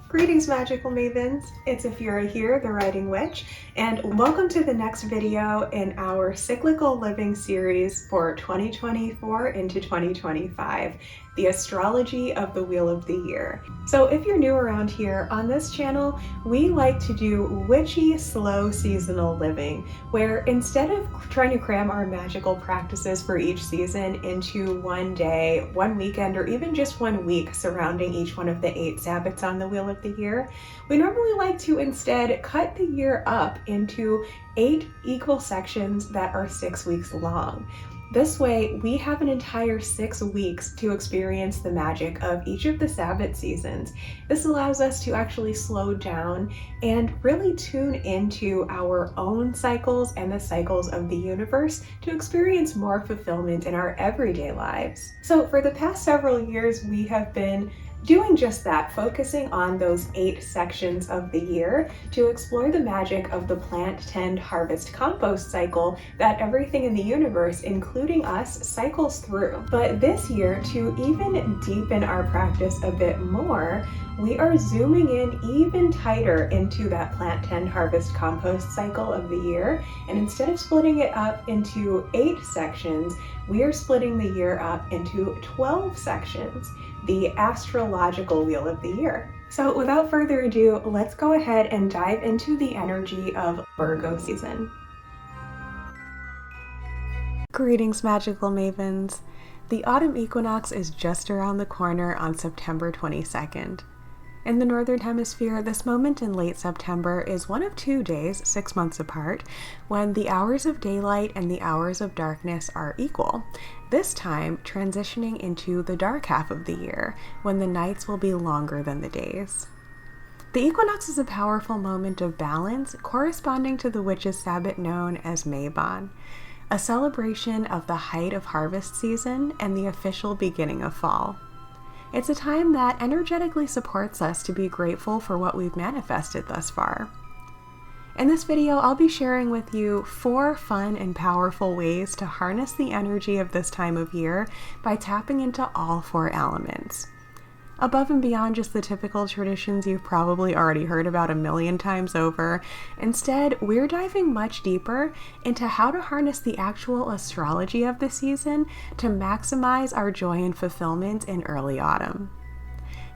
Greetings, magical mavens. It's Afura here, the writing witch, and welcome to the next video in our cyclical living series for 2024 into 2025, the astrology of the wheel of the year. So if you're new around here, on this channel, we like to do witchy, slow seasonal living, where instead of trying to cram our magical practices for each season into one day, one weekend, or even just 1 week surrounding each one of the 8 sabbats on the wheel of the year, we normally like to instead cut the year up into 8 equal sections that are 6 weeks long. This way, we have an entire 6 weeks to experience the magic of each of the Sabbat seasons. This allows us to actually slow down and really tune into our own cycles and the cycles of the universe to experience more fulfillment in our everyday lives. So for the past several years, we have been doing just that, focusing on those 8 sections of the year to explore the magic of the plant, tend, harvest, compost cycle that everything in the universe, including us, cycles through. But this year, to even deepen our practice a bit more, we are zooming in even tighter into that plant, tend, harvest, compost cycle of the year. And instead of splitting it up into 8 sections, we are splitting the year up into 12 sections, the astrological wheel of the year. So without further ado, let's go ahead and dive into the energy of Virgo season. Greetings, magical mavens. The autumn equinox is just around the corner on September 22nd. In the Northern Hemisphere, this moment in late September is one of 2 days, 6 months apart, when the hours of daylight and the hours of darkness are equal, this time transitioning into the dark half of the year, when the nights will be longer than the days. The equinox is a powerful moment of balance, corresponding to the witch's sabbat known as Mabon, a celebration of the height of harvest season and the official beginning of fall. It's a time that energetically supports us to be grateful for what we've manifested thus far. In this video, I'll be sharing with you 4 fun and powerful ways to harness the energy of this time of year by tapping into all 4 elements. Above and beyond just the typical traditions you've probably already heard about a million times over, instead, we're diving much deeper into how to harness the actual astrology of the season to maximize our joy and fulfillment in early autumn.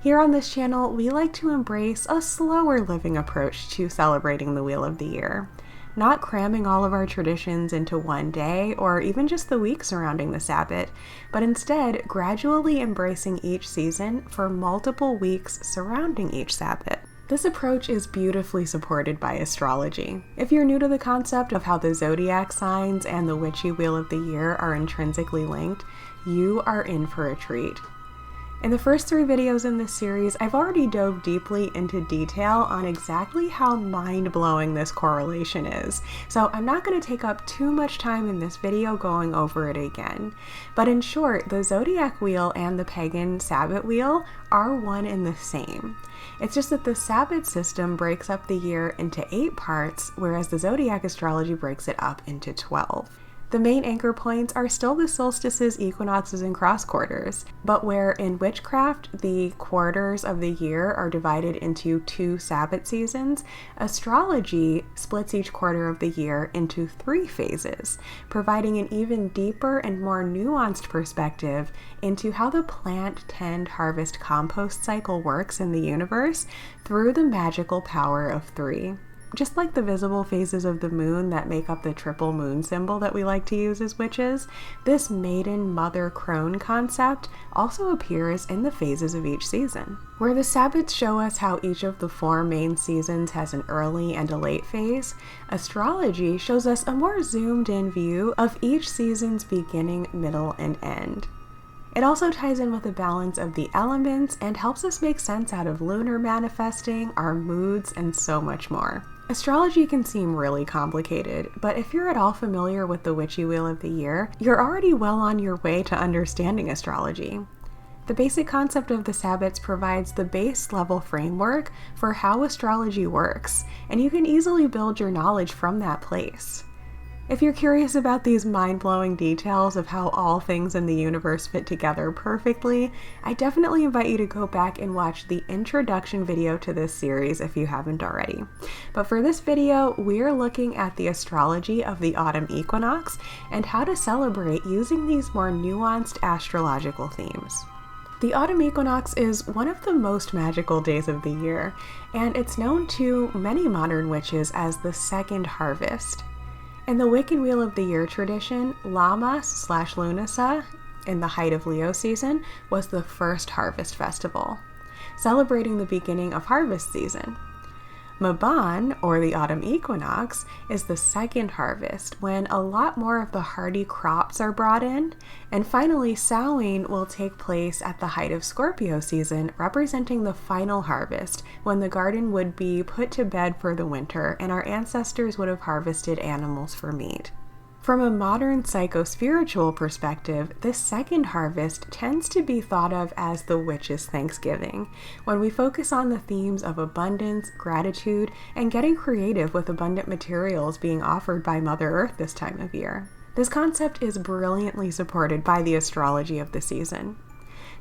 Here on this channel, we like to embrace a slower living approach to celebrating the wheel of the year, not cramming all of our traditions into one day or even just the week surrounding the Sabbat, but instead gradually embracing each season for multiple weeks surrounding each Sabbat. This approach is beautifully supported by astrology. If you're new to the concept of how the zodiac signs and the witchy wheel of the year are intrinsically linked, you are in for a treat. In the first 3 videos in this series, I've already dove deeply into detail on exactly how mind-blowing this correlation is, so I'm not going to take up too much time in this video going over it again. But in short, the zodiac wheel and the pagan Sabbat wheel are one and the same. It's just that the Sabbat system breaks up the year into 8 parts, whereas the zodiac astrology breaks it up into 12. The main anchor points are still the solstices, equinoxes, and cross quarters, but where in witchcraft the quarters of the year are divided into 2 Sabbat seasons, astrology splits each quarter of the year into 3 phases, providing an even deeper and more nuanced perspective into how the plant, tend, harvest, compost cycle works in the universe through the magical power of 3. Just like the visible phases of the moon that make up the triple moon symbol that we like to use as witches, this maiden mother crone concept also appears in the phases of each season. Where the sabbats show us how each of the 4 main seasons has an early and a late phase, astrology shows us a more zoomed in view of each season's beginning, middle, and end. It also ties in with the balance of the elements and helps us make sense out of lunar manifesting, our moods, and so much more. Astrology can seem really complicated, but if you're at all familiar with the witchy wheel of the year, you're already well on your way to understanding astrology. The basic concept of the sabbats provides the base level framework for how astrology works, and you can easily build your knowledge from that place. If you're curious about these mind-blowing details of how all things in the universe fit together perfectly, I definitely invite you to go back and watch the introduction video to this series if you haven't already. But for this video, we're looking at the astrology of the autumn equinox and how to celebrate using these more nuanced astrological themes. The autumn equinox is one of the most magical days of the year, and it's known to many modern witches as the second harvest. In the Wiccan Wheel of the Year tradition, Lammas/Lunasa, in the height of Leo season, was the first harvest festival, celebrating the beginning of harvest season. Mabon, or the autumn equinox, is the second harvest, when a lot more of the hardy crops are brought in. And finally, Samhain will take place at the height of Scorpio season, representing the final harvest, when the garden would be put to bed for the winter and our ancestors would have harvested animals for meat. From a modern psycho-spiritual perspective, this second harvest tends to be thought of as the witches' Thanksgiving, when we focus on the themes of abundance, gratitude, and getting creative with abundant materials being offered by Mother Earth this time of year. This concept is brilliantly supported by the astrology of the season.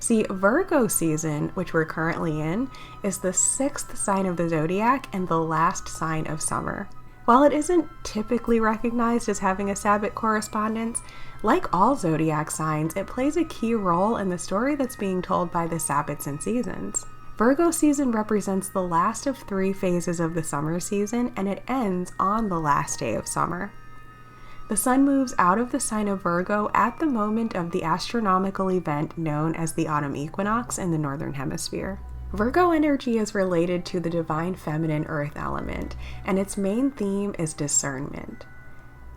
See, Virgo season, which we're currently in, is the 6th sign of the zodiac and the last sign of summer. While it isn't typically recognized as having a sabbat correspondence, like all zodiac signs, it plays a key role in the story that's being told by the sabbats and seasons. Virgo season represents the last of 3 phases of the summer season, and it ends on the last day of summer. The sun moves out of the sign of Virgo at the moment of the astronomical event known as the autumn equinox in the northern hemisphere. Virgo energy is related to the divine feminine earth element, and its main theme is discernment.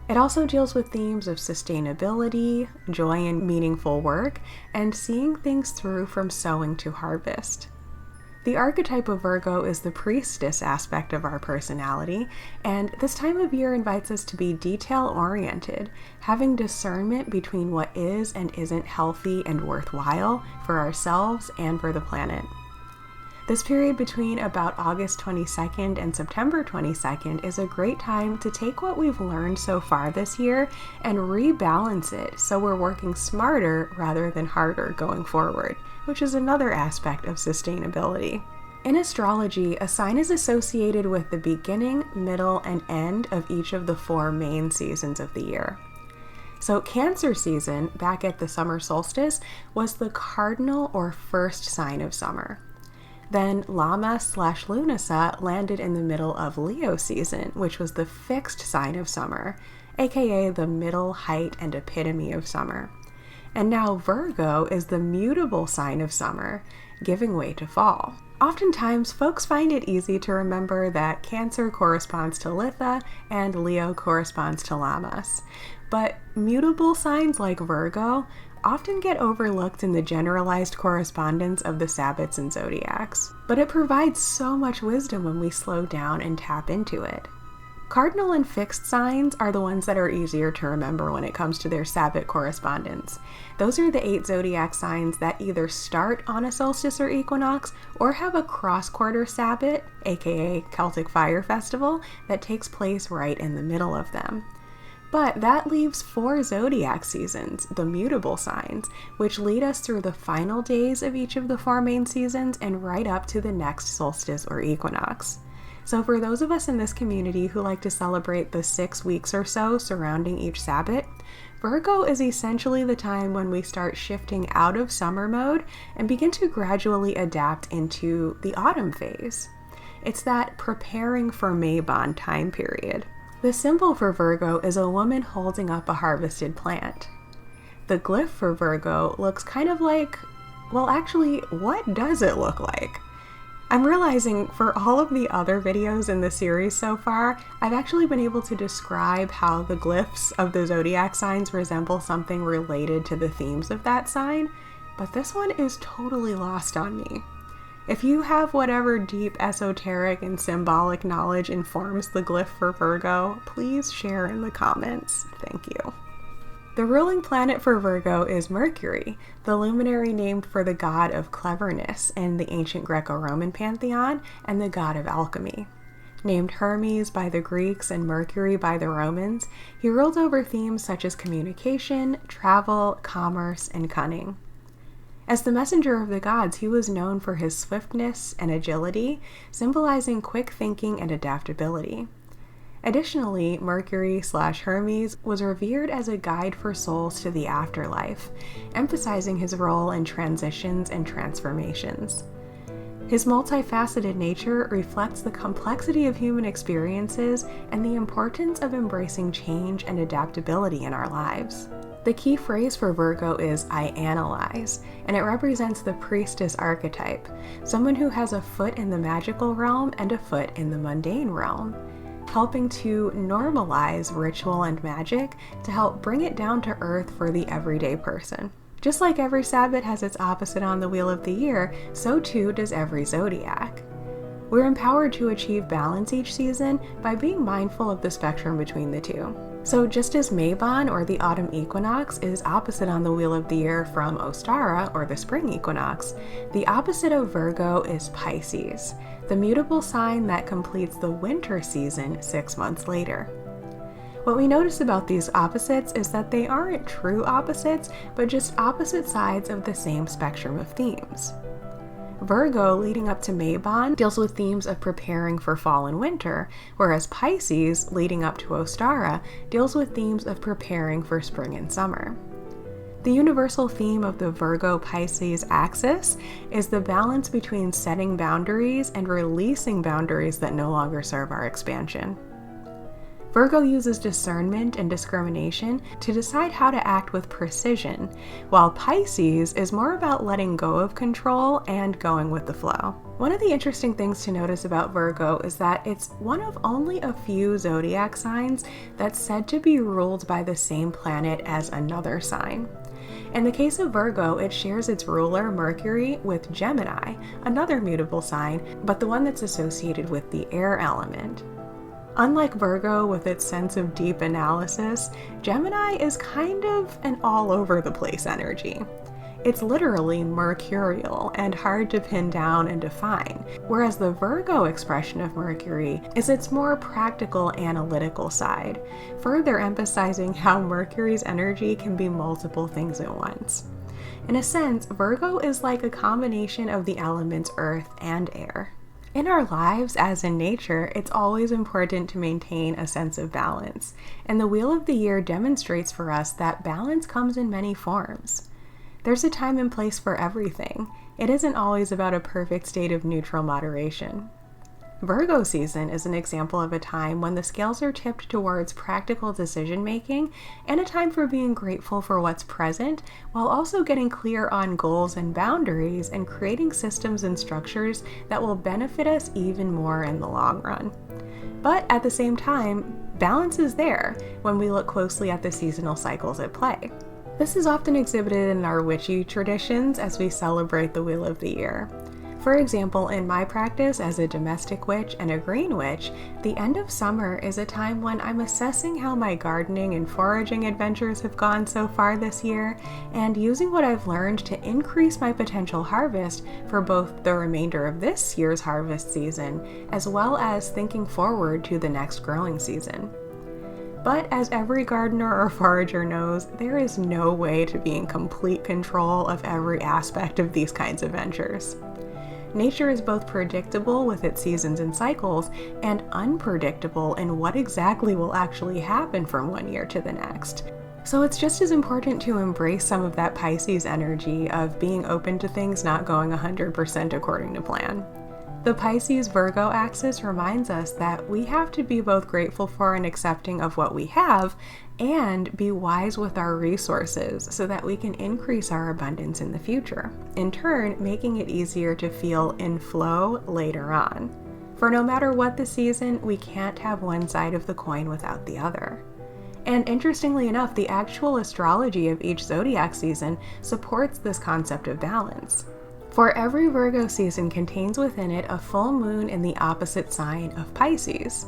It also deals with themes of sustainability, joy in meaningful work, and seeing things through from sowing to harvest. The archetype of Virgo is the priestess aspect of our personality, and this time of year invites us to be detail-oriented, having discernment between what is and isn't healthy and worthwhile for ourselves and for the planet. This period between about August 22nd and September 22nd is a great time to take what we've learned so far this year and rebalance it so we're working smarter rather than harder going forward, which is another aspect of sustainability. In astrology, a sign is associated with the beginning, middle, and end of each of the 4 main seasons of the year. So Cancer season, back at the summer solstice, was the cardinal or first sign of summer. Then Lammas/Lunasa landed in the middle of Leo season, which was the fixed sign of summer, aka the middle, height, and epitome of summer. And now Virgo is the mutable sign of summer, giving way to fall. Oftentimes, folks find it easy to remember that Cancer corresponds to Litha and Leo corresponds to Lammas. But mutable signs like Virgo often get overlooked in the generalized correspondence of the sabbats and zodiacs, but it provides so much wisdom when we slow down and tap into it. Cardinal and fixed signs are the ones that are easier to remember when it comes to their sabbat correspondence. Those are the 8 zodiac signs that either start on a solstice or equinox or have a cross-quarter sabbat, aka Celtic Fire Festival, that takes place right in the middle of them. But that leaves 4 zodiac seasons, the mutable signs, which lead us through the final days of each of the 4 main seasons and right up to the next solstice or equinox. So for those of us in this community who like to celebrate the 6 weeks or so surrounding each sabbat, Virgo is essentially the time when we start shifting out of summer mode and begin to gradually adapt into the autumn phase. It's that preparing for Mabon time period. The symbol for Virgo is a woman holding up a harvested plant. The glyph for Virgo looks kind of like, well, actually, what does it look like? I'm realizing for all of the other videos in the series so far, I've actually been able to describe how the glyphs of the zodiac signs resemble something related to the themes of that sign, but this one is totally lost on me. If you have whatever deep esoteric and symbolic knowledge informs the glyph for Virgo, please share in the comments. Thank you. The ruling planet for Virgo is Mercury, the luminary named for the god of cleverness in the ancient Greco-Roman pantheon and the god of alchemy. Named Hermes by the Greeks and Mercury by the Romans, he ruled over themes such as communication, travel, commerce, and cunning. As the messenger of the gods, he was known for his swiftness and agility, symbolizing quick thinking and adaptability. Additionally, Mercury/Hermes was revered as a guide for souls to the afterlife, emphasizing his role in transitions and transformations. His multifaceted nature reflects the complexity of human experiences and the importance of embracing change and adaptability in our lives. The key phrase for Virgo is "I analyze," and it represents the priestess archetype, someone who has a foot in the magical realm and a foot in the mundane realm, helping to normalize ritual and magic to help bring it down to earth for the everyday person. Just like every sabbat has its opposite on the wheel of the year, so too does every zodiac. We're empowered to achieve balance each season by being mindful of the spectrum between the two. So just as Mabon, or the autumn equinox, is opposite on the wheel of the year from Ostara, or the spring equinox, the opposite of Virgo is Pisces, the mutable sign that completes the winter season 6 months later. What we notice about these opposites is that they aren't true opposites, but just opposite sides of the same spectrum of themes. Virgo, leading up to Mabon, deals with themes of preparing for fall and winter, whereas Pisces, leading up to Ostara, deals with themes of preparing for spring and summer. The universal theme of the Virgo-Pisces axis is the balance between setting boundaries and releasing boundaries that no longer serve our expansion. Virgo uses discernment and discrimination to decide how to act with precision, while Pisces is more about letting go of control and going with the flow. One of the interesting things to notice about Virgo is that it's one of only a few zodiac signs that's said to be ruled by the same planet as another sign. In the case of Virgo, it shares its ruler, Mercury, with Gemini, another mutable sign, but the one that's associated with the air element. Unlike Virgo with its sense of deep analysis, Gemini is kind of an all-over-the-place energy. It's literally mercurial and hard to pin down and define, whereas the Virgo expression of Mercury is its more practical, analytical side, further emphasizing how Mercury's energy can be multiple things at once. In a sense, Virgo is like a combination of the elements earth and air. In our lives, as in nature, it's always important to maintain a sense of balance, and the Wheel of the Year demonstrates for us that balance comes in many forms. There's a time and place for everything. It isn't always about a perfect state of neutral moderation. Virgo season is an example of a time when the scales are tipped towards practical decision-making and a time for being grateful for what's present, while also getting clear on goals and boundaries and creating systems and structures that will benefit us even more in the long run. But at the same time, balance is there when we look closely at the seasonal cycles at play. This is often exhibited in our witchy traditions as we celebrate the Wheel of the Year. For example, in my practice as a domestic witch and a green witch, the end of summer is a time when I'm assessing how my gardening and foraging adventures have gone so far this year, and using what I've learned to increase my potential harvest for both the remainder of this year's harvest season, as well as thinking forward to the next growing season. But as every gardener or forager knows, there is no way to be in complete control of every aspect of these kinds of ventures. Nature is both predictable with its seasons and cycles, and unpredictable in what exactly will actually happen from one year to the next. So it's just as important to embrace some of that Pisces energy of being open to things not going 100% according to plan. The Pisces-Virgo axis reminds us that we have to be both grateful for and accepting of what we have, and be wise with our resources so that we can increase our abundance in the future, in turn making it easier to feel in flow later on. For no matter what the season, we can't have one side of the coin without the other. And interestingly enough, the actual astrology of each zodiac season supports this concept of balance. For every Virgo season contains within it a full moon in the opposite sign of Pisces.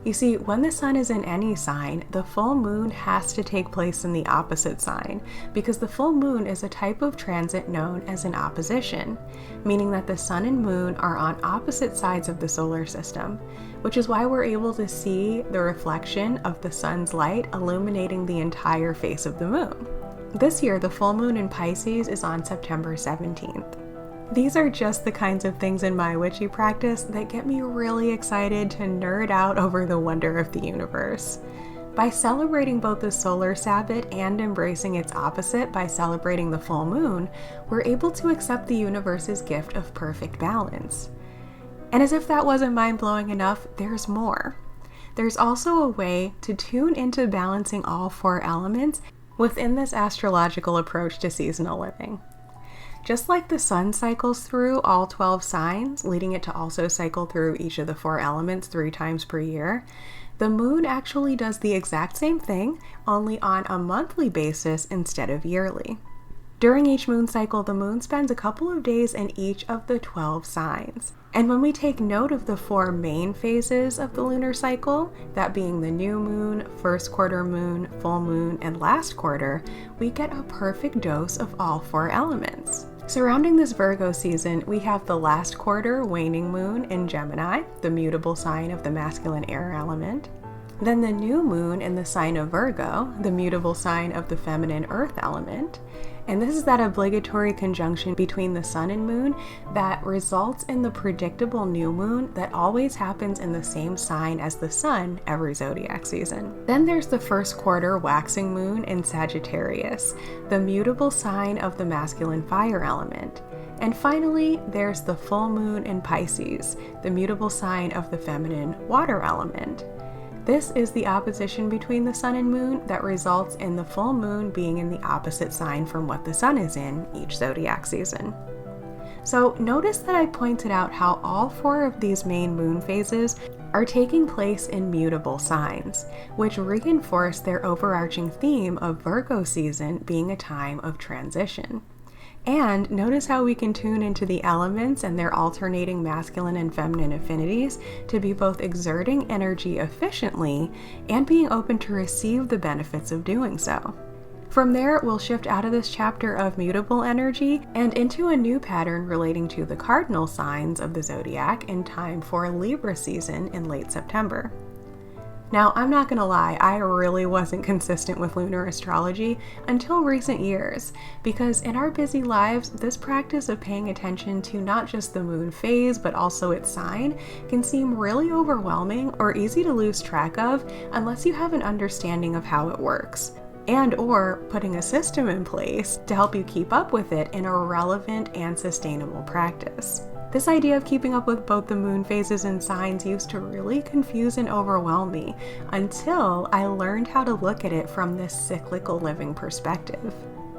You see, when the sun is in any sign, the full moon has to take place in the opposite sign, because the full moon is a type of transit known as an opposition, meaning that the sun and moon are on opposite sides of the solar system, which is why we're able to see the reflection of the sun's light illuminating the entire face of the moon. This year, the full moon in Pisces is on September 17th. These are just the kinds of things in my witchy practice that get me really excited to nerd out over the wonder of the universe. By celebrating both the solar sabbat and embracing its opposite by celebrating the full moon, we're able to accept the universe's gift of perfect balance. And as if that wasn't mind-blowing enough, there's more. There's also a way to tune into balancing all 4 elements within this astrological approach to seasonal living. Just like the sun cycles through all 12 signs, leading it to also cycle through each of the 4 elements 3 times per year, the moon actually does the exact same thing, only on a monthly basis instead of yearly. During each moon cycle, the moon spends a couple of days in each of the 12 signs. And when we take note of the 4 main phases of the lunar cycle, that being the new moon, first quarter moon, full moon, and last quarter, we get a perfect dose of all 4 elements. Surrounding this Virgo season, we have the last quarter waning moon in Gemini, the mutable sign of the masculine air element. Then the new moon in the sign of Virgo, the mutable sign of the feminine earth element. And this is that obligatory conjunction between the sun and moon that results in the predictable new moon that always happens in the same sign as the sun every zodiac season. Then there's the first quarter waxing moon in Sagittarius, the mutable sign of the masculine fire element. And finally, there's the full moon in Pisces, the mutable sign of the feminine water element. This is the opposition between the sun and moon that results in the full moon being in the opposite sign from what the sun is in each zodiac season. So notice that I pointed out how all 4 of these main moon phases are taking place in mutable signs, which reinforce their overarching theme of Virgo season being a time of transition. And notice how we can tune into the elements and their alternating masculine and feminine affinities to be both exerting energy efficiently and being open to receive the benefits of doing so. From there, we'll shift out of this chapter of mutable energy and into a new pattern relating to the cardinal signs of the zodiac in time for Libra season in late September. Now, I'm not gonna lie, I really wasn't consistent with lunar astrology until recent years, because in our busy lives, this practice of paying attention to not just the moon phase, but also its sign, can seem really overwhelming or easy to lose track of unless you have an understanding of how it works, and/or putting a system in place to help you keep up with it in a relevant and sustainable practice. This idea of keeping up with both the moon phases and signs used to really confuse and overwhelm me until I learned how to look at it from this cyclical living perspective.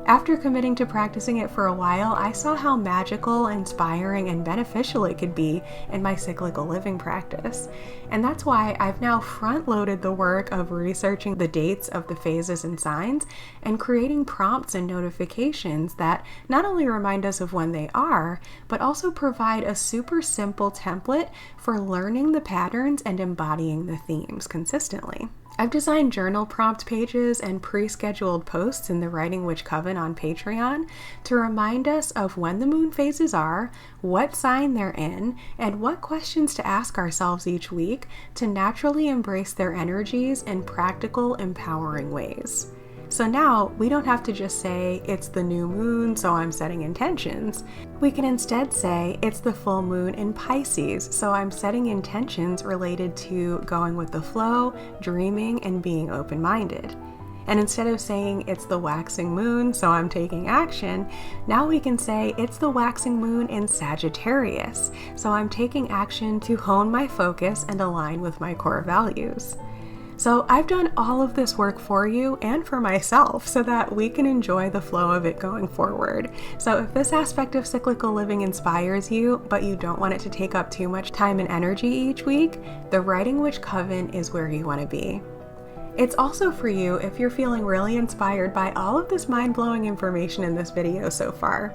After committing to practicing it for a while, I saw how magical, inspiring, and beneficial it could be in my cyclical living practice. And that's why I've now front-loaded the work of researching the dates of the phases and signs and creating prompts and notifications that not only remind us of when they are, but also provide a super simple template for learning the patterns and embodying the themes consistently. I've designed journal prompt pages and pre-scheduled posts in the Writing Witch Coven on Patreon to remind us of when the moon phases are, what sign they're in, and what questions to ask ourselves each week to naturally embrace their energies in practical, empowering ways. So now we don't have to just say, it's the new moon, so I'm setting intentions. We can instead say, it's the full moon in Pisces, so I'm setting intentions related to going with the flow, dreaming, and being open-minded. And instead of saying, it's the waxing moon, so I'm taking action, now we can say, it's the waxing moon in Sagittarius, so I'm taking action to hone my focus and align with my core values. So I've done all of this work for you and for myself so that we can enjoy the flow of it going forward. So if this aspect of cyclical living inspires you, but you don't want it to take up too much time and energy each week, the Writing Witch Coven is where you want to be. It's also for you if you're feeling really inspired by all of this mind-blowing information in this video so far.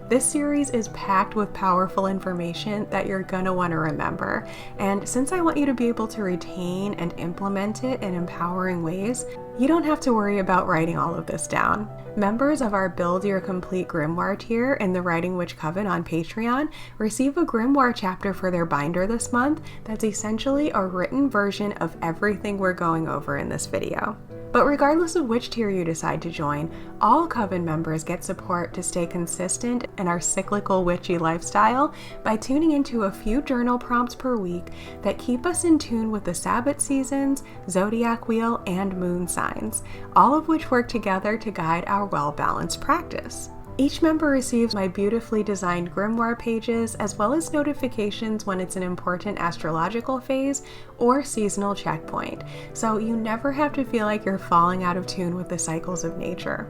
This series is packed with powerful information that you're gonna want to remember, and since I want you to be able to retain and implement it in empowering ways, you don't have to worry about writing all of this down. Members of our Build Your Complete Grimoire tier in the Writing Witch Coven on Patreon receive a grimoire chapter for their binder this month that's essentially a written version of everything we're going over in this video. But regardless of which tier you decide to join, all Coven members get support to stay consistent in our cyclical witchy lifestyle by tuning into a few journal prompts per week that keep us in tune with the sabbat seasons, zodiac wheel, and moon signs, all of which work together to guide our well-balanced practice. Each member receives my beautifully designed grimoire pages, as well as notifications when it's an important astrological phase or seasonal checkpoint, so you never have to feel like you're falling out of tune with the cycles of nature.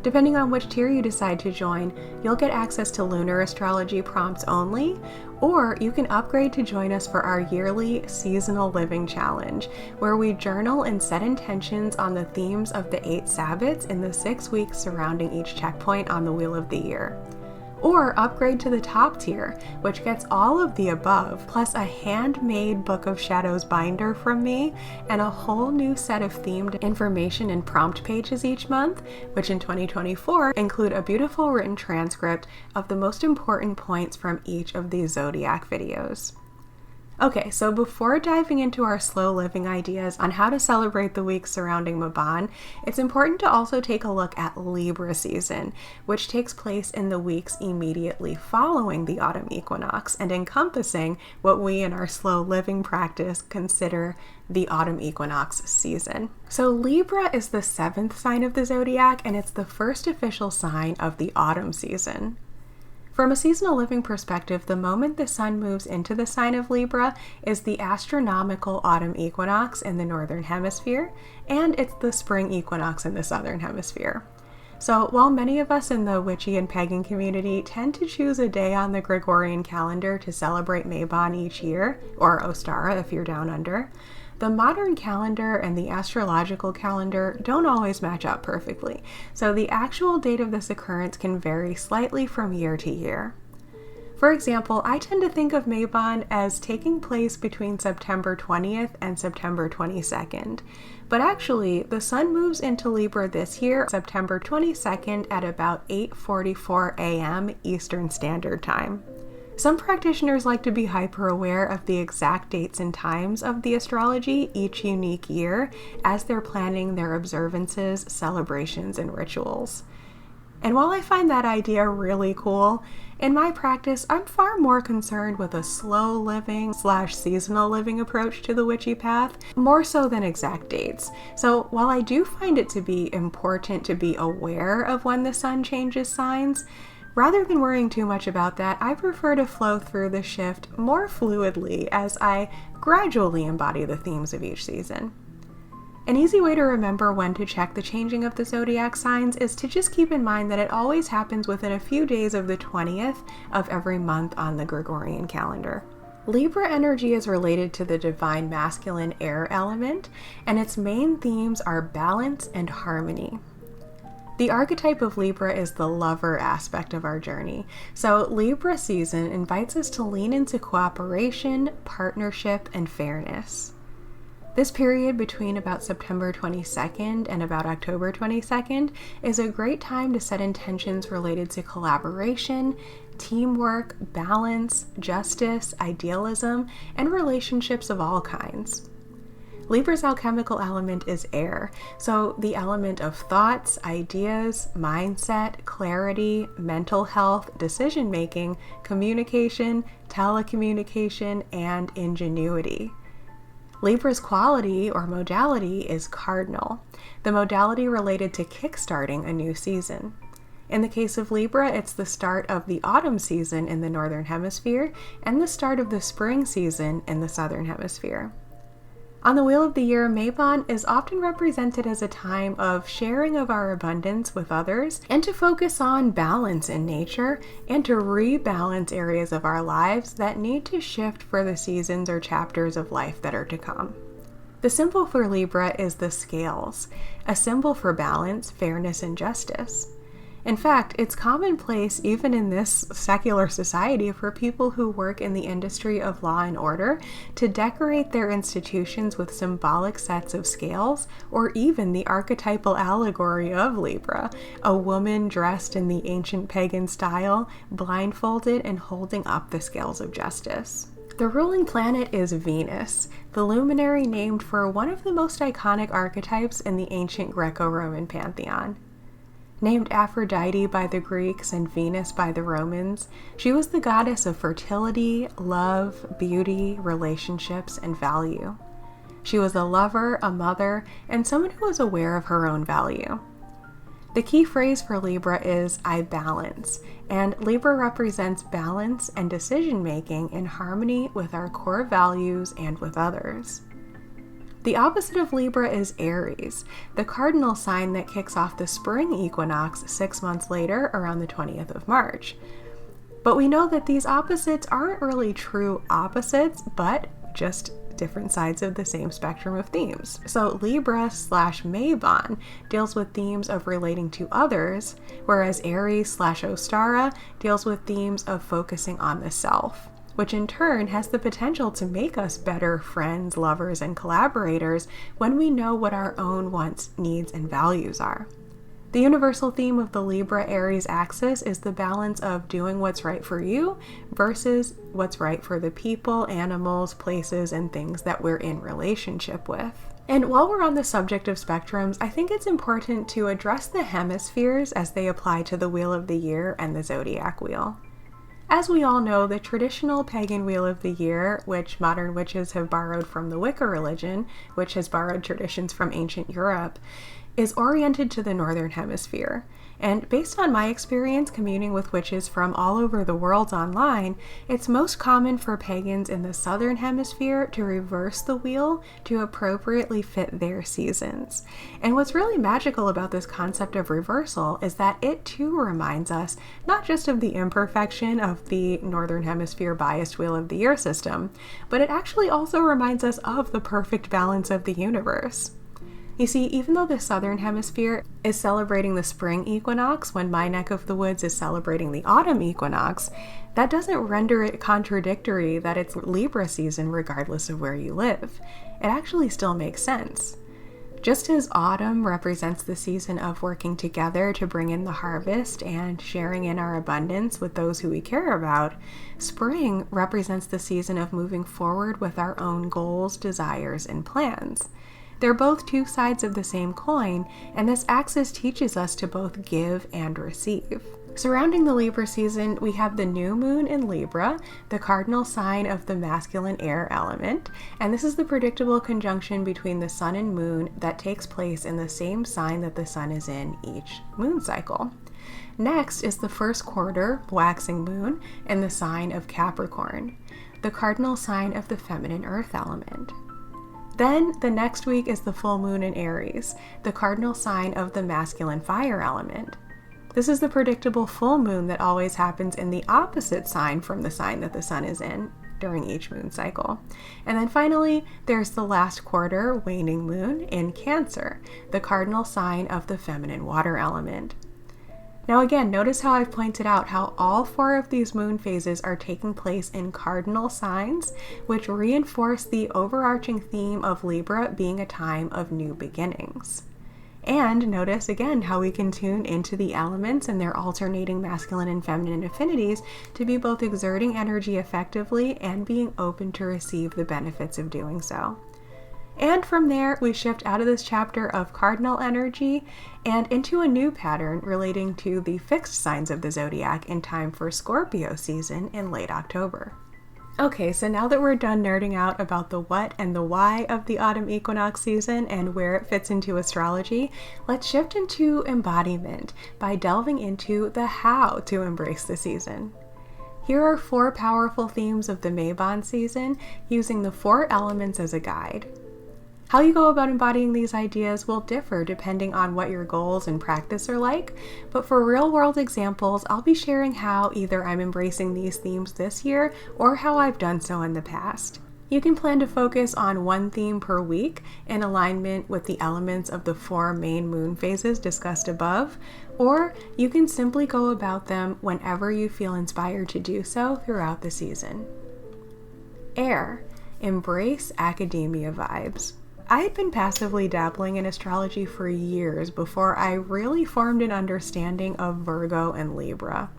Depending on which tier you decide to join, you'll get access to lunar astrology prompts only, or you can upgrade to join us for our yearly seasonal living challenge, where we journal and set intentions on the themes of the 8 sabbats in the 6 weeks surrounding each checkpoint on the wheel of the year. Or upgrade to the top tier, which gets all of the above, plus a handmade Book of Shadows binder from me, and a whole new set of themed information and prompt pages each month, which in 2024 include a beautiful written transcript of the most important points from each of these zodiac videos. Okay, so before diving into our slow living ideas on how to celebrate the week surrounding Mabon, it's important to also take a look at Libra season, which takes place in the weeks immediately following the autumn equinox and encompassing what we in our slow living practice consider the autumn equinox season. So Libra is the 7th sign of the zodiac, and it's the first official sign of the autumn season. From a seasonal living perspective, the moment the sun moves into the sign of Libra is the astronomical autumn equinox in the northern hemisphere, and it's the spring equinox in the southern hemisphere. So while many of us in the witchy and pagan community tend to choose a day on the Gregorian calendar to celebrate Mabon each year, or Ostara if you're down under, the modern calendar and the astrological calendar don't always match up perfectly, so the actual date of this occurrence can vary slightly from year to year. For example, I tend to think of Mabon as taking place between September 20th and September 22nd, but actually the sun moves into Libra this year, September 22nd at about 8:44 a.m. Eastern Standard Time. Some practitioners like to be hyper aware of the exact dates and times of the astrology each unique year as they're planning their observances, celebrations, and rituals. And while I find that idea really cool, in my practice, I'm far more concerned with a slow living / seasonal living approach to the witchy path, more so than exact dates. So while I do find it to be important to be aware of when the sun changes signs, rather than worrying too much about that, I prefer to flow through the shift more fluidly as I gradually embody the themes of each season. An easy way to remember when to check the changing of the zodiac signs is to just keep in mind that it always happens within a few days of the 20th of every month on the Gregorian calendar. Libra energy is related to the divine masculine air element, and its main themes are balance and harmony. The archetype of Libra is the lover aspect of our journey, so Libra season invites us to lean into cooperation, partnership, and fairness. This period between about September 22nd and about October 22nd is a great time to set intentions related to collaboration, teamwork, balance, justice, idealism, and relationships of all kinds. Libra's alchemical element is air, so the element of thoughts, ideas, mindset, clarity, mental health, decision-making, communication, telecommunication, and ingenuity. Libra's quality or modality is cardinal, the modality related to kickstarting a new season. In the case of Libra, it's the start of the autumn season in the northern hemisphere and the start of the spring season in the southern hemisphere. On the wheel of the year, Mabon is often represented as a time of sharing of our abundance with others and to focus on balance in nature and to rebalance areas of our lives that need to shift for the seasons or chapters of life that are to come. The symbol for Libra is the scales, a symbol for balance, fairness, and justice. In fact, it's commonplace even in this secular society for people who work in the industry of law and order to decorate their institutions with symbolic sets of scales, or even the archetypal allegory of Libra, a woman dressed in the ancient pagan style, blindfolded and holding up the scales of justice. The ruling planet is Venus, the luminary named for one of the most iconic archetypes in the ancient Greco-Roman pantheon. Named Aphrodite by the Greeks and Venus by the Romans, she was the goddess of fertility, love, beauty, relationships, and value. She was a lover, a mother, and someone who was aware of her own value. The key phrase for Libra is "I balance," and Libra represents balance and decision-making in harmony with our core values and with others. The opposite of Libra is Aries, the cardinal sign that kicks off the spring equinox 6 months later around the 20th of March. But we know that these opposites aren't really true opposites, but just different sides of the same spectrum of themes. So Libra/Mabon deals with themes of relating to others, whereas Aries/Ostara deals with themes of focusing on the self, which in turn has the potential to make us better friends, lovers, and collaborators when we know what our own wants, needs, and values are. The universal theme of the Libra-Aries axis is the balance of doing what's right for you versus what's right for the people, animals, places, and things that we're in relationship with. And while we're on the subject of spectrums, I think it's important to address the hemispheres as they apply to the Wheel of the Year and the Zodiac Wheel. As we all know, the traditional pagan Wheel of the Year, which modern witches have borrowed from the Wicca religion, which has borrowed traditions from ancient Europe, is oriented to the Northern Hemisphere. And based on my experience communing with witches from all over the world online, it's most common for pagans in the Southern Hemisphere to reverse the wheel to appropriately fit their seasons. And what's really magical about this concept of reversal is that it too reminds us not just of the imperfection of the Northern Hemisphere biased Wheel of the Year system, but it actually also reminds us of the perfect balance of the universe. You see, even though the Southern Hemisphere is celebrating the spring equinox when my neck of the woods is celebrating the autumn equinox, that doesn't render it contradictory that it's Libra season regardless of where you live. It actually still makes sense. Just as autumn represents the season of working together to bring in the harvest and sharing in our abundance with those who we care about, spring represents the season of moving forward with our own goals, desires, and plans. They're both two sides of the same coin, and this axis teaches us to both give and receive. Surrounding the Libra season, we have the new moon in Libra, the cardinal sign of the masculine air element, and this is the predictable conjunction between the sun and moon that takes place in the same sign that the sun is in each moon cycle. Next is the first quarter waxing moon in the sign of Capricorn, the cardinal sign of the feminine earth element. Then, the next week is the full moon in Aries, the cardinal sign of the masculine fire element. This is the predictable full moon that always happens in the opposite sign from the sign that the sun is in during each moon cycle. And then finally, there's the last quarter waning moon in Cancer, the cardinal sign of the feminine water element. Now again, notice how I've pointed out how all 4 of these moon phases are taking place in cardinal signs, which reinforce the overarching theme of Libra being a time of new beginnings. And notice again how we can tune into the elements and their alternating masculine and feminine affinities to be both exerting energy effectively and being open to receive the benefits of doing so. And from there, we shift out of this chapter of cardinal energy and into a new pattern relating to the fixed signs of the zodiac in time for Scorpio season in late October. Okay, so now that we're done nerding out about the what and the why of the autumn equinox season and where it fits into astrology, let's shift into embodiment by delving into the how to embrace the season. Here are 4 powerful themes of the Mabon season using the 4 elements as a guide. How you go about embodying these ideas will differ depending on what your goals and practice are like, but for real-world examples, I'll be sharing how either I'm embracing these themes this year or how I've done so in the past. You can plan to focus on one theme per week in alignment with the elements of the 4 main moon phases discussed above, or you can simply go about them whenever you feel inspired to do so throughout the season. Air. Embrace academia vibes. I had been passively dabbling in astrology for years before I really formed an understanding of Virgo and Libra.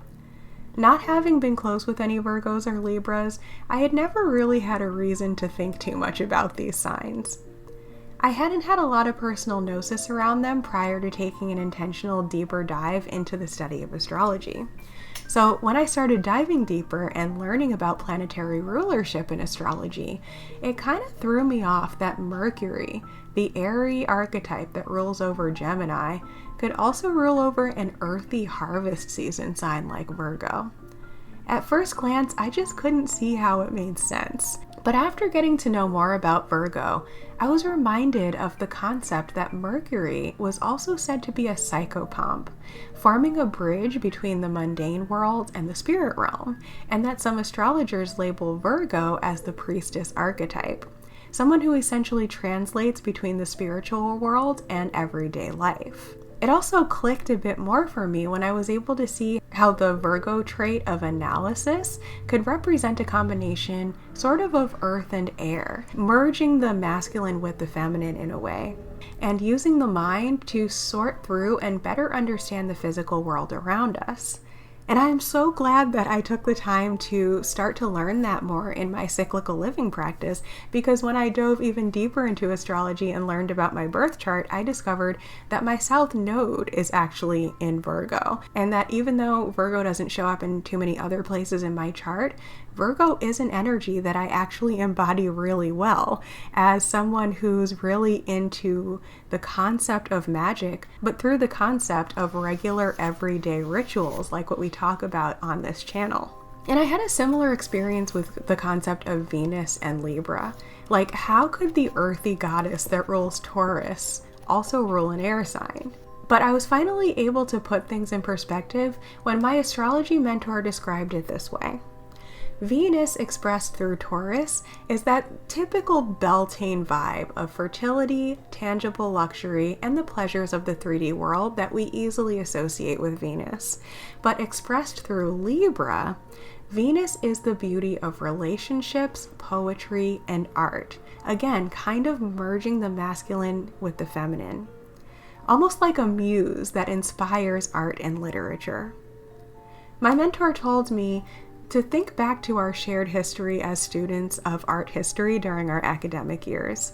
Not having been close with any Virgos or Libras, I had never really had a reason to think too much about these signs. I hadn't had a lot of personal gnosis around them prior to taking an intentional deeper dive into the study of astrology. So when I started diving deeper and learning about planetary rulership in astrology, it kind of threw me off that Mercury, the airy archetype that rules over Gemini, could also rule over an earthy harvest season sign like Virgo. At first glance, I just couldn't see how it made sense. But after getting to know more about Virgo, I was reminded of the concept that Mercury was also said to be a psychopomp, forming a bridge between the mundane world and the spirit realm, and that some astrologers label Virgo as the priestess archetype, someone who essentially translates between the spiritual world and everyday life. It also clicked a bit more for me when I was able to see how the Virgo trait of analysis could represent a combination sort of earth and air, merging the masculine with the feminine in a way, and using the mind to sort through and better understand the physical world around us. And I am so glad that I took the time to start to learn that more in my cyclical living practice, because when I dove even deeper into astrology and learned about my birth chart, I discovered that my South Node is actually in Virgo, and that even though Virgo doesn't show up in too many other places in my chart, Virgo is an energy that I actually embody really well as someone who's really into the concept of magic, but through the concept of regular everyday rituals like what we talk about on this channel. And I had a similar experience with the concept of Venus and Libra. Like, how could the earthy goddess that rules Taurus also rule an air sign? But I was finally able to put things in perspective when my astrology mentor described it this way. Venus expressed through Taurus is that typical Beltane vibe of fertility, tangible luxury, and the pleasures of the 3D world that we easily associate with Venus. But expressed through Libra, Venus is the beauty of relationships, poetry, and art. Again, kind of merging the masculine with the feminine. Almost like a muse that inspires art and literature. My mentor told me to think back to our shared history as students of art history during our academic years.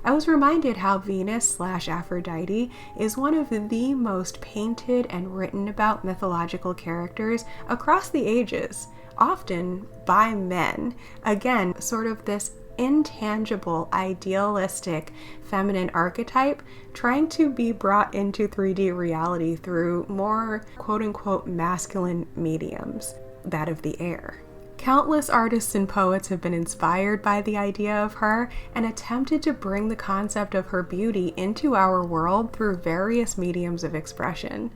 I was reminded how Venus/Aphrodite is one of the most painted and written about mythological characters across the ages, often by men. Again, sort of this intangible, idealistic feminine archetype trying to be brought into 3D reality through more quote-unquote masculine mediums, that of the air. Countless artists and poets have been inspired by the idea of her and attempted to bring the concept of her beauty into our world through various mediums of expression.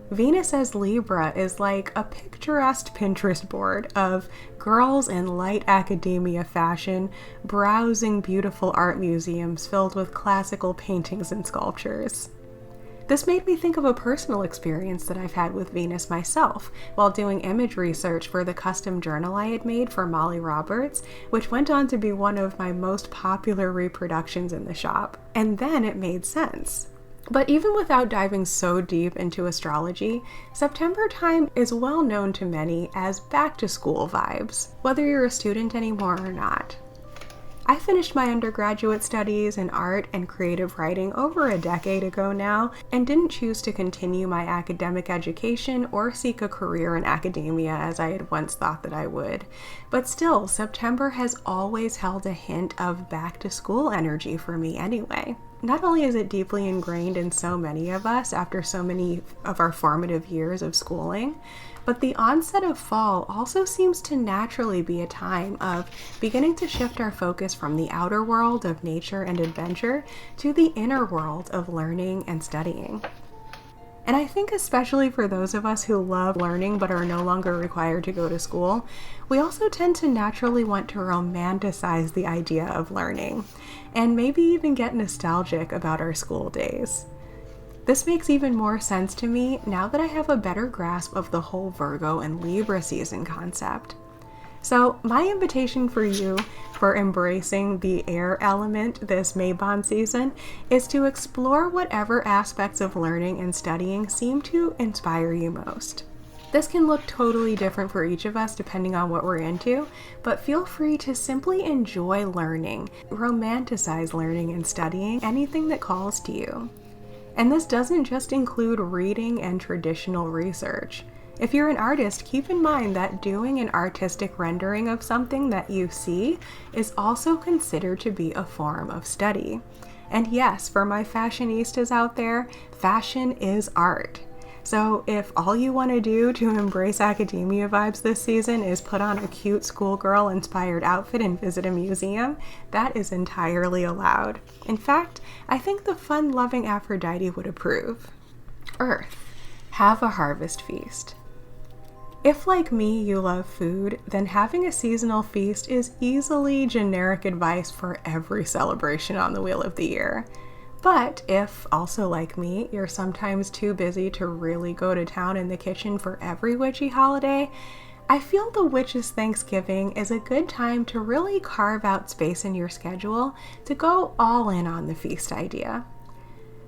Venus as Libra is like a picturesque Pinterest board of girls in light academia fashion browsing beautiful art museums filled with classical paintings and sculptures. This made me think of a personal experience that I've had with Venus myself while doing image research for the custom journal I had made for Molly Roberts, which went on to be one of my most popular reproductions in the shop. And then it made sense. But even without diving so deep into astrology, September time is well known to many as back-to-school vibes, whether you're a student anymore or not. I finished my undergraduate studies in art and creative writing over a decade ago now, and didn't choose to continue my academic education or seek a career in academia as I had once thought that I would. But still, September has always held a hint of back-to-school energy for me anyway. Not only is it deeply ingrained in so many of us after so many of our formative years of schooling, but the onset of fall also seems to naturally be a time of beginning to shift our focus from the outer world of nature and adventure to the inner world of learning and studying. And I think especially for those of us who love learning but are no longer required to go to school, we also tend to naturally want to romanticize the idea of learning, and maybe even get nostalgic about our school days. This makes even more sense to me now that I have a better grasp of the whole Virgo and Libra season concept. So my invitation for you for embracing the air element this Mabon season is to explore whatever aspects of learning and studying seem to inspire you most. This can look totally different for each of us depending on what we're into, but feel free to simply enjoy learning, romanticize learning and studying anything that calls to you. And this doesn't just include reading and traditional research. If you're an artist, keep in mind that doing an artistic rendering of something that you see is also considered to be a form of study. And yes, for my fashionistas out there, fashion is art. So if all you want to do to embrace academia vibes this season is put on a cute schoolgirl inspired outfit and visit a museum, that is entirely allowed. In fact, I think the fun-loving Aphrodite would approve. Earth, have a harvest feast. If, like me, you love food, then having a seasonal feast is easily generic advice for every celebration on the wheel of the year. But if, also like me, you're sometimes too busy to really go to town in the kitchen for every witchy holiday, I feel the Witches' Thanksgiving is a good time to really carve out space in your schedule to go all in on the feast idea.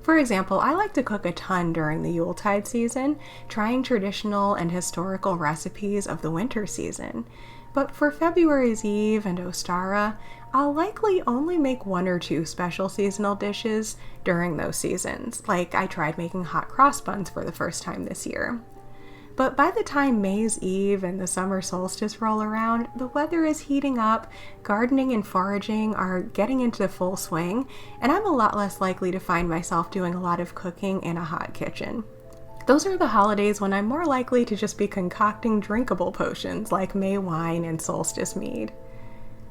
For example, I like to cook a ton during the Yuletide season, trying traditional and historical recipes of the winter season. But for February's Eve and Ostara, I'll likely only make 1 or 2 special seasonal dishes during those seasons, like I tried making hot cross buns for the first time this year. But by the time May's Eve and the summer solstice roll around, the weather is heating up, gardening and foraging are getting into full swing, and I'm a lot less likely to find myself doing a lot of cooking in a hot kitchen. Those are the holidays when I'm more likely to just be concocting drinkable potions like May wine and solstice mead.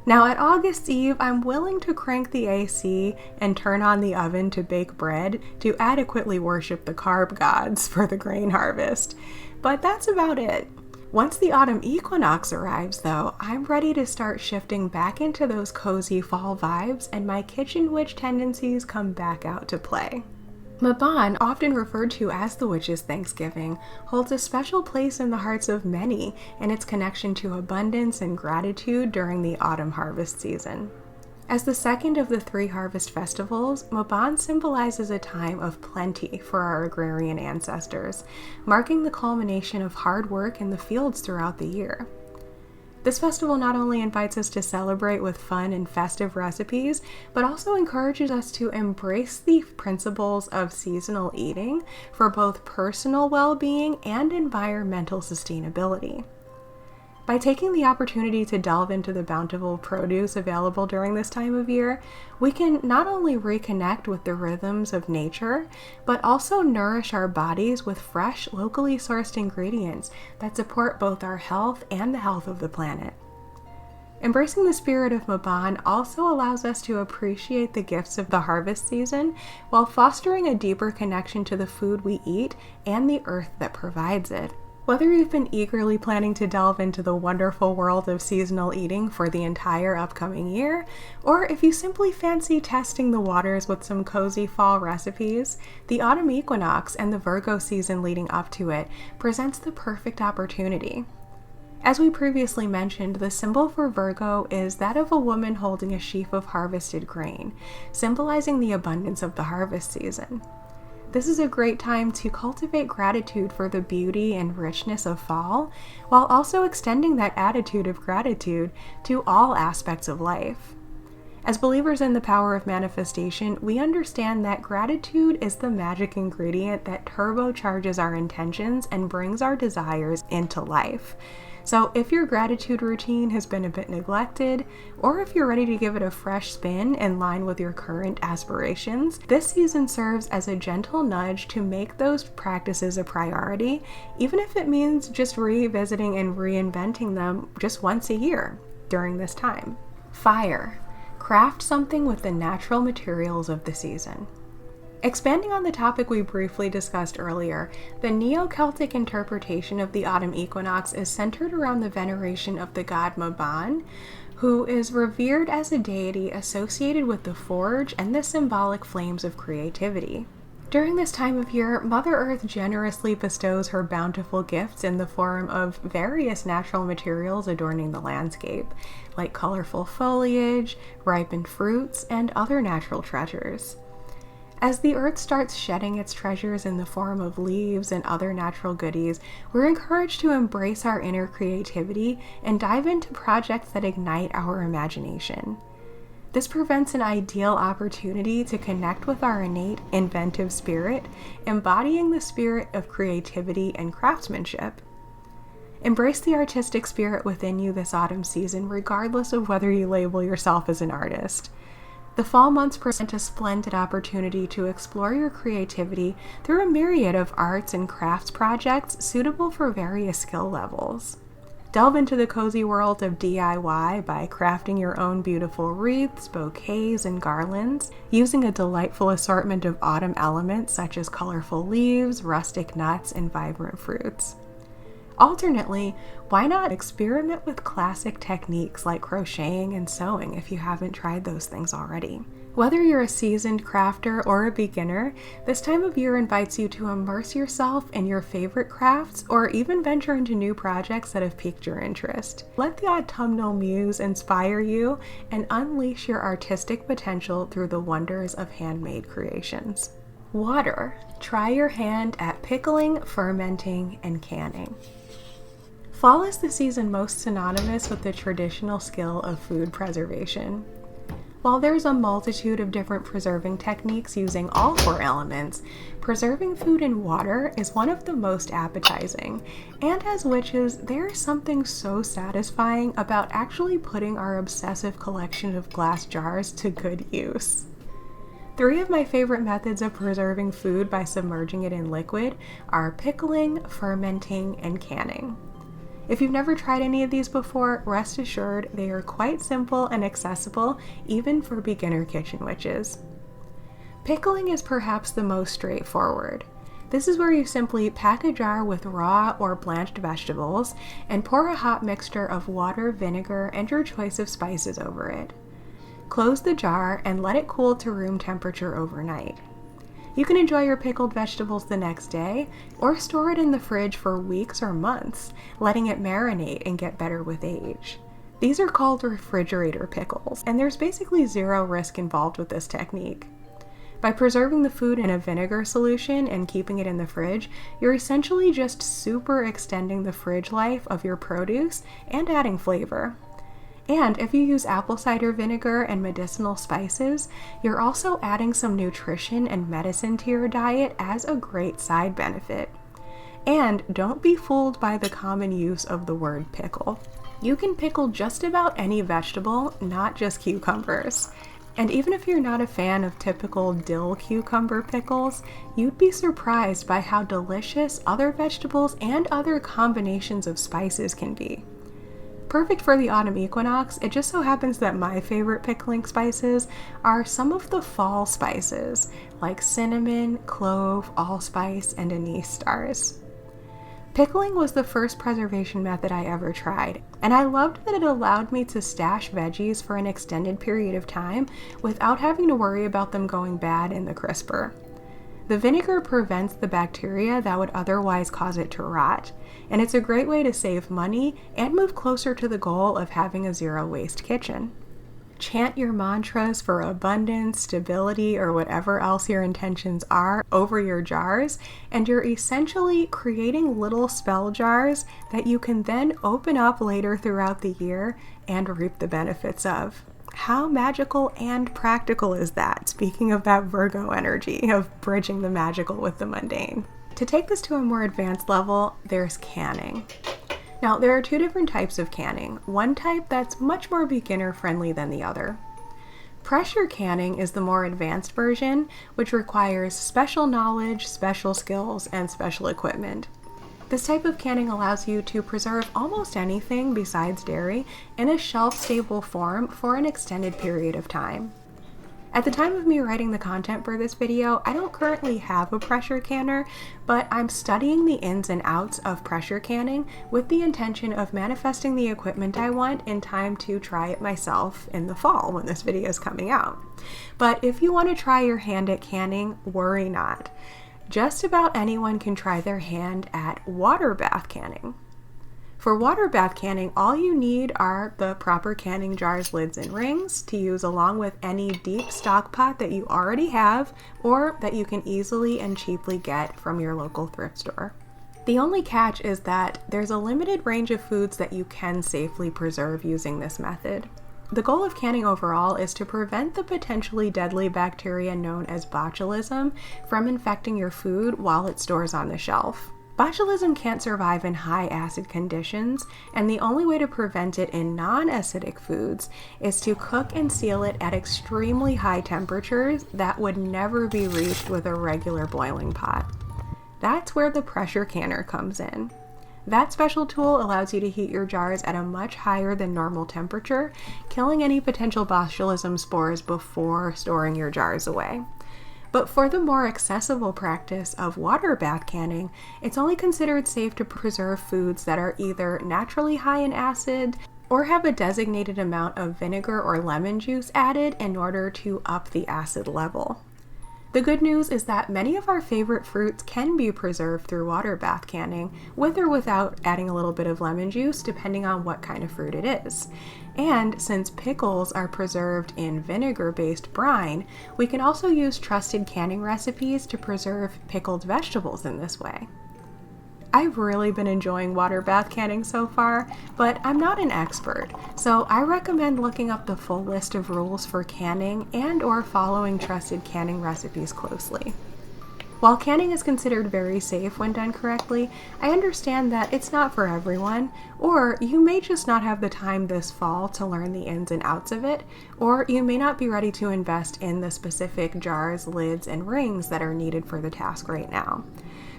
Now at August Eve, I'm willing to crank the AC and turn on the oven to bake bread to adequately worship the carb gods for the grain harvest. But that's about it. Once the autumn equinox arrives though, I'm ready to start shifting back into those cozy fall vibes and my kitchen witch tendencies come back out to play. Mabon, often referred to as the Witches' Thanksgiving, holds a special place in the hearts of many in its connection to abundance and gratitude during the autumn harvest season. As the second of the 3 harvest festivals, Mabon symbolizes a time of plenty for our agrarian ancestors, marking the culmination of hard work in the fields throughout the year. This festival not only invites us to celebrate with fun and festive recipes, but also encourages us to embrace the principles of seasonal eating for both personal well-being and environmental sustainability. By taking the opportunity to delve into the bountiful produce available during this time of year, we can not only reconnect with the rhythms of nature, but also nourish our bodies with fresh, locally sourced ingredients that support both our health and the health of the planet. Embracing the spirit of Mabon also allows us to appreciate the gifts of the harvest season while fostering a deeper connection to the food we eat and the earth that provides it. Whether you've been eagerly planning to delve into the wonderful world of seasonal eating for the entire upcoming year, or if you simply fancy testing the waters with some cozy fall recipes, the autumn equinox and the Virgo season leading up to it presents the perfect opportunity. As we previously mentioned, the symbol for Virgo is that of a woman holding a sheaf of harvested grain, symbolizing the abundance of the harvest season. This is a great time to cultivate gratitude for the beauty and richness of fall, while also extending that attitude of gratitude to all aspects of life. As believers in the power of manifestation, we understand that gratitude is the magic ingredient that turbocharges our intentions and brings our desires into life. So if your gratitude routine has been a bit neglected, or if you're ready to give it a fresh spin in line with your current aspirations, this season serves as a gentle nudge to make those practices a priority, even if it means just revisiting and reinventing them just once a year during this time. Fire. Craft something with the natural materials of the season. Expanding on the topic we briefly discussed earlier, the Neo-Celtic interpretation of the autumn equinox is centered around the veneration of the god Mabon, who is revered as a deity associated with the forge and the symbolic flames of creativity. During this time of year, Mother Earth generously bestows her bountiful gifts in the form of various natural materials adorning the landscape, like colorful foliage, ripened fruits, and other natural treasures. As the earth starts shedding its treasures in the form of leaves and other natural goodies, we're encouraged to embrace our inner creativity and dive into projects that ignite our imagination. This presents an ideal opportunity to connect with our innate inventive spirit, embodying the spirit of creativity and craftsmanship. Embrace the artistic spirit within you this autumn season, regardless of whether you label yourself as an artist. The fall months present a splendid opportunity to explore your creativity through a myriad of arts and crafts projects suitable for various skill levels. Delve into the cozy world of DIY by crafting your own beautiful wreaths, bouquets, and garlands, using a delightful assortment of autumn elements such as colorful leaves, rustic nuts, and vibrant fruits. Alternately, why not experiment with classic techniques like crocheting and sewing if you haven't tried those things already? Whether you're a seasoned crafter or a beginner, this time of year invites you to immerse yourself in your favorite crafts or even venture into new projects that have piqued your interest. Let the autumnal muse inspire you and unleash your artistic potential through the wonders of handmade creations. Water. Try your hand at pickling, fermenting, and canning. Fall is the season most synonymous with the traditional skill of food preservation. While there's a multitude of different preserving techniques using all four elements, preserving food in water is one of the most appetizing, and as witches, there's something so satisfying about actually putting our obsessive collection of glass jars to good use. 3 of my favorite methods of preserving food by submerging it in liquid are pickling, fermenting, and canning. If you've never tried any of these before, rest assured they are quite simple and accessible even for beginner kitchen witches. Pickling is perhaps the most straightforward. This is where you simply pack a jar with raw or blanched vegetables and pour a hot mixture of water, vinegar, and your choice of spices over it. Close the jar and let it cool to room temperature overnight. You can enjoy your pickled vegetables the next day, or store it in the fridge for weeks or months, letting it marinate and get better with age. These are called refrigerator pickles, and there's basically zero risk involved with this technique. By preserving the food in a vinegar solution and keeping it in the fridge, you're essentially just super extending the fridge life of your produce and adding flavor. And if you use apple cider vinegar and medicinal spices, you're also adding some nutrition and medicine to your diet as a great side benefit. And don't be fooled by the common use of the word pickle. You can pickle just about any vegetable, not just cucumbers. And even if you're not a fan of typical dill cucumber pickles, you'd be surprised by how delicious other vegetables and other combinations of spices can be. Perfect for the autumn equinox, it just so happens that my favorite pickling spices are some of the fall spices, like cinnamon, clove, allspice, and anise stars. Pickling was the first preservation method I ever tried, and I loved that it allowed me to stash veggies for an extended period of time without having to worry about them going bad in the crisper. The vinegar prevents the bacteria that would otherwise cause it to rot, and it's a great way to save money and move closer to the goal of having a zero-waste kitchen. Chant your mantras for abundance, stability, or whatever else your intentions are over your jars, and you're essentially creating little spell jars that you can then open up later throughout the year and reap the benefits of. How magical and practical is that? Speaking of that Virgo energy of bridging the magical with the mundane. To take this to a more advanced level, there's canning. Now, there are 2 different types of canning. One type that's much more beginner friendly than the other. Pressure canning is the more advanced version, which requires special knowledge, special skills, and special equipment. This type of canning allows you to preserve almost anything besides dairy in a shelf-stable form for an extended period of time. At the time of me writing the content for this video, I don't currently have a pressure canner, but I'm studying the ins and outs of pressure canning with the intention of manifesting the equipment I want in time to try it myself in the fall when this video is coming out. But if you want to try your hand at canning, worry not. Just about anyone can try their hand at water bath canning. For water bath canning, all you need are the proper canning jars, lids, and rings to use along with any deep stock pot that you already have or that you can easily and cheaply get from your local thrift store. The only catch is that there's a limited range of foods that you can safely preserve using this method. The goal of canning overall is to prevent the potentially deadly bacteria known as botulism from infecting your food while it stores on the shelf. Botulism can't survive in high acid conditions, and the only way to prevent it in non-acidic foods is to cook and seal it at extremely high temperatures that would never be reached with a regular boiling pot. That's where the pressure canner comes in. That special tool allows you to heat your jars at a much higher than normal temperature, killing any potential botulism spores before storing your jars away. But for the more accessible practice of water bath canning, it's only considered safe to preserve foods that are either naturally high in acid or have a designated amount of vinegar or lemon juice added in order to up the acid level. The good news is that many of our favorite fruits can be preserved through water bath canning, with or without adding a little bit of lemon juice, depending on what kind of fruit it is. And since pickles are preserved in vinegar-based brine, we can also use trusted canning recipes to preserve pickled vegetables in this way. I've really been enjoying water bath canning so far, but I'm not an expert, so I recommend looking up the full list of rules for canning and/or following trusted canning recipes closely. While canning is considered very safe when done correctly, I understand that it's not for everyone, or you may just not have the time this fall to learn the ins and outs of it, or you may not be ready to invest in the specific jars, lids, and rings that are needed for the task right now.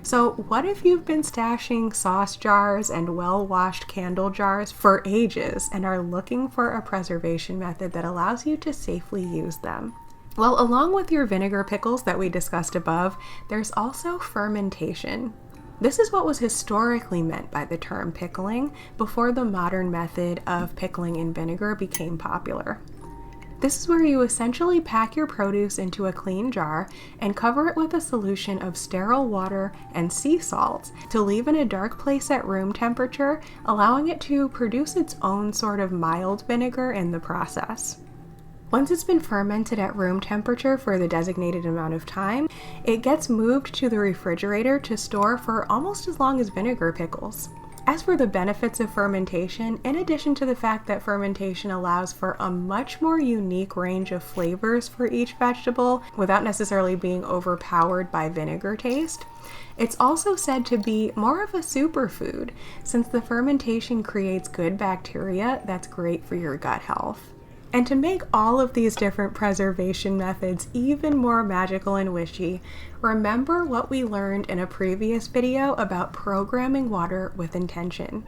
So what if you've been stashing sauce jars and well-washed candle jars for ages and are looking for a preservation method that allows you to safely use them? Well, along with your vinegar pickles that we discussed above, there's also fermentation. This is what was historically meant by the term pickling before the modern method of pickling in vinegar became popular. This is where you essentially pack your produce into a clean jar and cover it with a solution of sterile water and sea salt to leave in a dark place at room temperature, allowing it to produce its own sort of mild vinegar in the process. Once it's been fermented at room temperature for the designated amount of time, it gets moved to the refrigerator to store for almost as long as vinegar pickles. As for the benefits of fermentation, in addition to the fact that fermentation allows for a much more unique range of flavors for each vegetable without necessarily being overpowered by vinegar taste, it's also said to be more of a superfood since the fermentation creates good bacteria that's great for your gut health. And to make all of these different preservation methods even more magical and witchy, remember what we learned in a previous video about programming water with intention.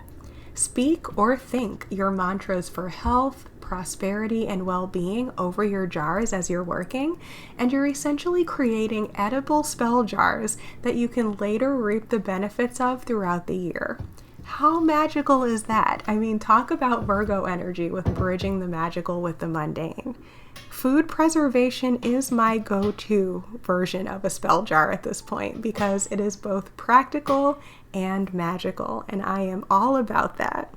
Speak or think your mantras for health, prosperity, and well-being over your jars as you're working, and you're essentially creating edible spell jars that you can later reap the benefits of throughout the year. How magical is that? I mean, talk about Virgo energy with bridging the magical with the mundane. Food preservation is my go-to version of a spell jar at this point because it is both practical and magical, and I am all about that.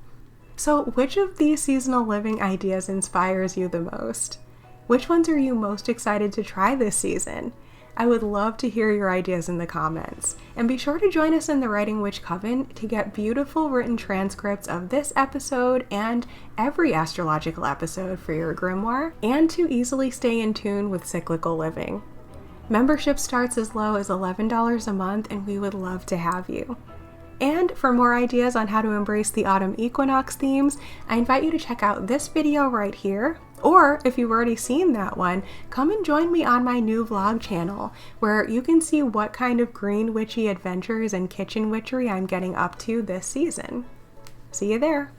So, which of these seasonal living ideas inspires you the most? Which ones are you most excited to try this season? I would love to hear your ideas in the comments. And be sure to join us in the Writing Witch Coven to get beautiful written transcripts of this episode and every astrological episode for your grimoire, and to easily stay in tune with cyclical living. Membership starts as low as $11 a month, and we would love to have you. And for more ideas on how to embrace the autumn equinox themes, I invite you to check out this video right here. Or if you've already seen that one, come and join me on my new vlog channel, where you can see what kind of green witchy adventures and kitchen witchery I'm getting up to this season. See you there!